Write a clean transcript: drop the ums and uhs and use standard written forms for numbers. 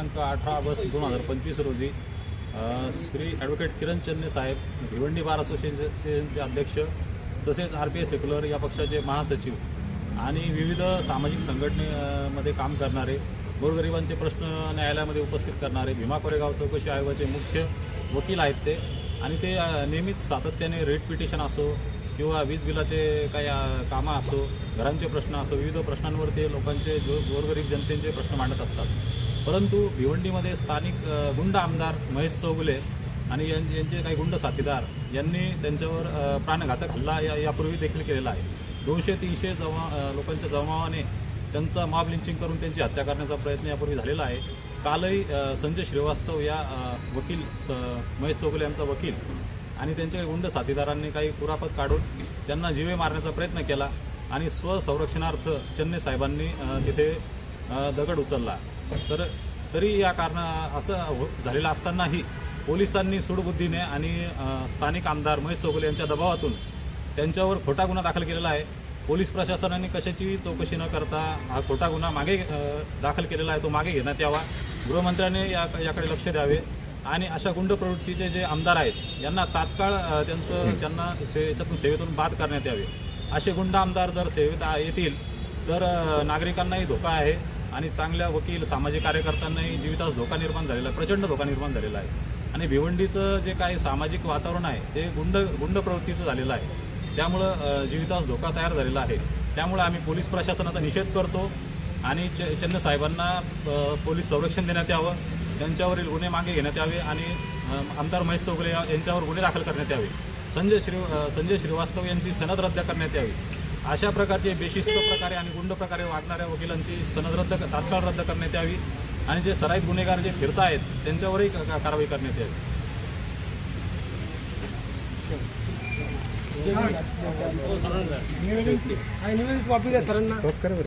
दिनांक 18 ऑगस्ट 2025 रोजी श्री ॲडव्होकेट किरण चन्ने साहेब, भिवंडी बार असोसिएशनचे अध्यक्ष तसेच RPI सेक्युलर या पक्षाचे महासचिव आणि विविध सामाजिक संघटनेमध्ये काम करणारे, गोरगरिबांचे प्रश्न न्यायालयामध्ये उपस्थित करणारे भीमा कोरेगाव चौकशी आयोगाचे मुख्य वकील आहेत ते, आणि ते नेहमीच सातत्याने रेट पिटिशन असो किंवा वीज बिलाचे काही कामं असो, घरांचे प्रश्न असो, विविध प्रश्नांवर ते लोकांचे गोरगरीब जनतेचे प्रश्न मांडत असतात। परंतु भिवंडीमध्ये स्थानिक गुंड आमदार महेश चौगुले आणि यांचे काही गुंड साथीदार यांनी त्यांच्यावर प्राणघातक हल्ला यापूर्वी देखील केलेला आहे। 200-300 लोकांच्या जमावाने त्यांचा मॉब लिंचिंग करून त्यांची हत्या करण्याचा प्रयत्न यापूर्वी झालेला आहे। कालही संजय श्रीवास्तव या वकील महेश चौगुले यांचा वकील आणि त्यांच्या गुंड साथीदारांनी काही कुरापत काढून त्यांना जीवे मारण्याचा प्रयत्न केला आणि स्वसंरक्षणार्थ चन्ने साहेबांनी तिथे दगड उचलला। तरी या असं झालेलं असतानाही पोलिसांनी सूडबुद्धीने आणि स्थानिक आमदार महेश चौगुले यांच्या दबावातून त्यांच्यावर खोटा गुन्हा दाखल केलेला आहे। पोलीस प्रशासनाने कशाची चौकशी न करता हा खोटा गुन्हा मागे दाखल केलेला आहे, तो मागे घेण्यात यावा। गृहमंत्र्यांनी याकडे लक्ष द्यावे आणि अशा गुंड प्रवृत्तीचे जे आमदार आहेत यांना तात्काळ त्यांना याच्यातून सेवेतून बाद करण्यात यावे। असे गुंड आमदार जर सेवेत येतील तर नागरिकांनाही धोका आहे आणि चांगल्या वकील सामाजिक कार्यकर्त्यांनाही जीवितास धोका निर्माण झालेला आहे, प्रचंड धोका निर्माण झालेला आहे। आणि भिवंडीचं जे काही सामाजिक वातावरण आहे ते गुंड प्रवृत्तीचं झालेलं आहे, त्यामुळं जीवितास धोका तयार झालेला आहे। त्यामुळे आम्ही पोलीस प्रशासनाचा निषेध करतो आणि चन्ने साहेबांना पोलीस संरक्षण देण्यात यावं, त्यांच्यावरील गुन्हे मागे घेण्यात यावे आणि आमदार महेश चौगुले यांच्यावर गुन्हे दाखल करण्यात यावे। संजय श्रीवास्तव यांची सनद रद्द करण्यात यावी। अशा प्रकारचे बेशिस्त प्रकारे आणि गुंड प्रकारे वागणाऱ्या वकिलांची सनद तात्काळ रद्द करण्यात यावी आणि जे सराईत गुन्हेगार जे फिरत आहेत त्यांच्यावरही कारवाई करण्यात यावी। निवेदित वापी सरांना